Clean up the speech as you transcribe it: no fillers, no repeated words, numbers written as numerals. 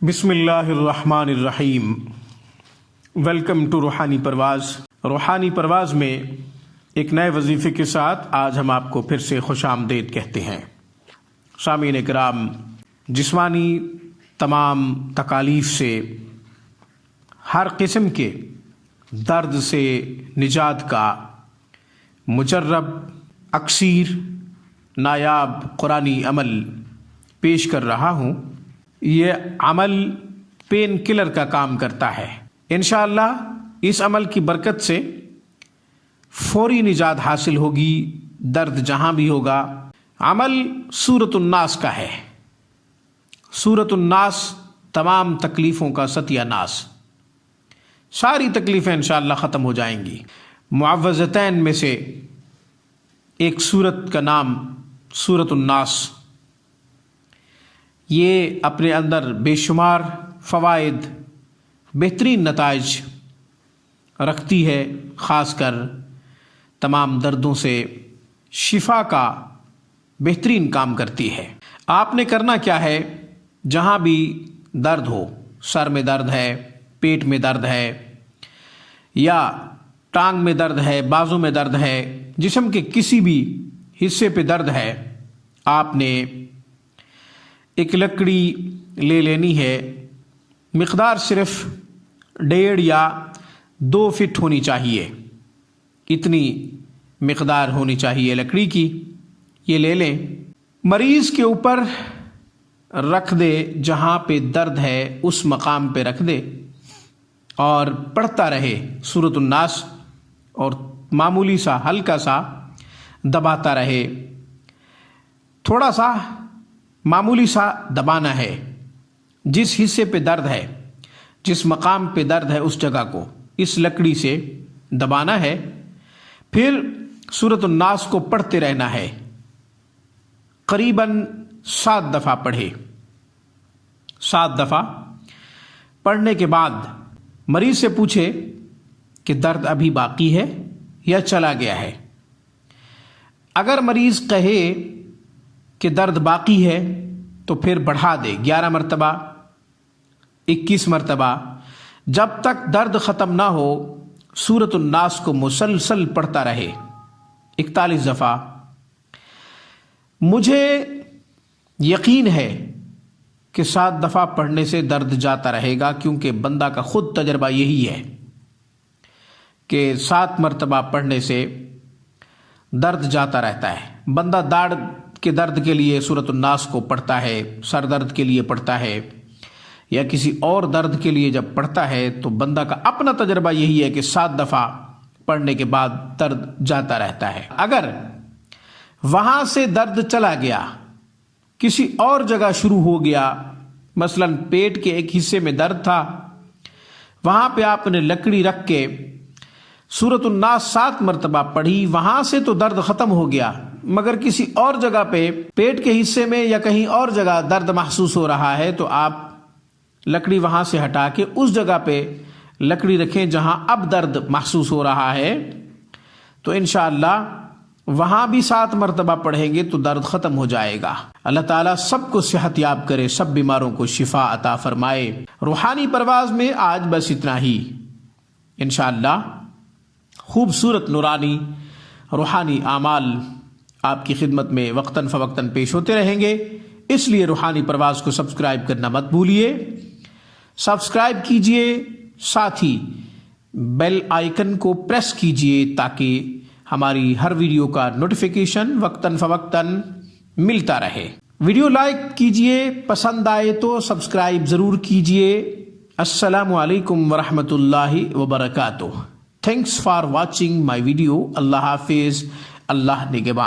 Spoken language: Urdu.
بسم اللہ الرحمن الرحیم۔ ویلکم ٹو روحانی پرواز۔ روحانی پرواز میں ایک نئے وظیفے کے ساتھ آج ہم آپ کو پھر سے خوش آمدید کہتے ہیں۔ سامعین کرام، جسمانی تمام تکالیف سے، ہر قسم کے درد سے نجات کا مجرب، اکسیر، نایاب قرآنی عمل پیش کر رہا ہوں۔ یہ عمل پین کلر کا کام کرتا ہے۔ انشاءاللہ اس عمل کی برکت سے فوری نجات حاصل ہوگی، درد جہاں بھی ہوگا۔ عمل سورۃ الناس کا ہے۔ سورۃ الناس تمام تکلیفوں کا ستیہ ناس، ساری تکلیفیں انشاءاللہ ختم ہو جائیں گی۔ معوذتین میں سے ایک سورت کا نام سورۃ الناس، یہ اپنے اندر بے شمار فوائد، بہترین نتائج رکھتی ہے، خاص کر تمام دردوں سے شفا کا بہترین کام کرتی ہے۔ آپ نے کرنا کیا ہے، جہاں بھی درد ہو، سر میں درد ہے، پیٹ میں درد ہے، یا ٹانگ میں درد ہے، بازو میں درد ہے، جسم کے کسی بھی حصے پہ درد ہے، آپ نے ایک لکڑی لے لینی ہے۔ مقدار صرف 1.5 یا 2 فٹ ہونی چاہیے، اتنی مقدار ہونی چاہیے لکڑی کی۔ یہ لے لیں، مریض کے اوپر رکھ دے، جہاں پہ درد ہے اس مقام پہ رکھ دے، اور پڑھتا رہے سورۃ الناس، اور معمولی سا ہلکا سا دباتا رہے۔ تھوڑا سا معمولی سا دبانا ہے، جس حصے پہ درد ہے، جس مقام پہ درد ہے اس جگہ کو اس لکڑی سے دبانا ہے۔ پھر سورۃ الناس کو پڑھتے رہنا ہے، قریباً 7 دفعہ پڑھے۔ 7 دفعہ پڑھنے کے بعد مریض سے پوچھے کہ درد ابھی باقی ہے یا چلا گیا ہے۔ اگر مریض کہے کہ درد باقی ہے تو پھر بڑھا دے 11 مرتبہ، 21 مرتبہ، جب تک درد ختم نہ ہو سورۃ الناس کو مسلسل پڑھتا رہے 41 دفعہ۔ مجھے یقین ہے کہ 7 دفعہ پڑھنے سے درد جاتا رہے گا، کیونکہ بندہ کا خود تجربہ یہی ہے کہ 7 مرتبہ پڑھنے سے درد جاتا رہتا ہے۔ بندہ داڑھ کے درد کے لیے سورۃ الناس کو پڑھتا ہے، سر درد کے لیے پڑھتا ہے، یا کسی اور درد کے لیے جب پڑھتا ہے تو بندہ کا اپنا تجربہ یہی ہے کہ 7 دفعہ پڑھنے کے بعد درد جاتا رہتا ہے۔ اگر وہاں سے درد چلا گیا، کسی اور جگہ شروع ہو گیا، مثلا پیٹ کے ایک حصے میں درد تھا، وہاں پہ آپ نے لکڑی رکھ کے سورۃ الناس 7 مرتبہ پڑھی، وہاں سے تو درد ختم ہو گیا، مگر کسی اور جگہ پہ پیٹ کے حصے میں یا کہیں اور جگہ درد محسوس ہو رہا ہے، تو آپ لکڑی وہاں سے ہٹا کے اس جگہ پہ لکڑی رکھیں جہاں اب درد محسوس ہو رہا ہے، تو انشاءاللہ وہاں بھی 7 مرتبہ پڑھیں گے تو درد ختم ہو جائے گا۔ اللہ تعالیٰ سب کو صحت یاب کرے، سب بیماروں کو شفا عطا فرمائے۔ روحانی پرواز میں آج بس اتنا ہی۔ انشاءاللہ خوبصورت نورانی روحانی اعمال آپ کی خدمت میں وقتاً فوقتاً پیش ہوتے رہیں گے، اس لیے روحانی پرواز کو سبسکرائب کرنا مت بھولیے۔ سبسکرائب کیجئے، ساتھ ہی بیل آئیکن کو پریس کیجئے تاکہ ہماری ہر ویڈیو کا نوٹیفیکیشن وقتاً فوقتاً ملتا رہے۔ ویڈیو لائک کیجئے، پسند آئے تو سبسکرائب ضرور کیجئے۔ السلام علیکم ورحمۃ اللہ وبرکاتہ۔ Thanks for watching my video. اللہ حافظ، اللہ نگہبان۔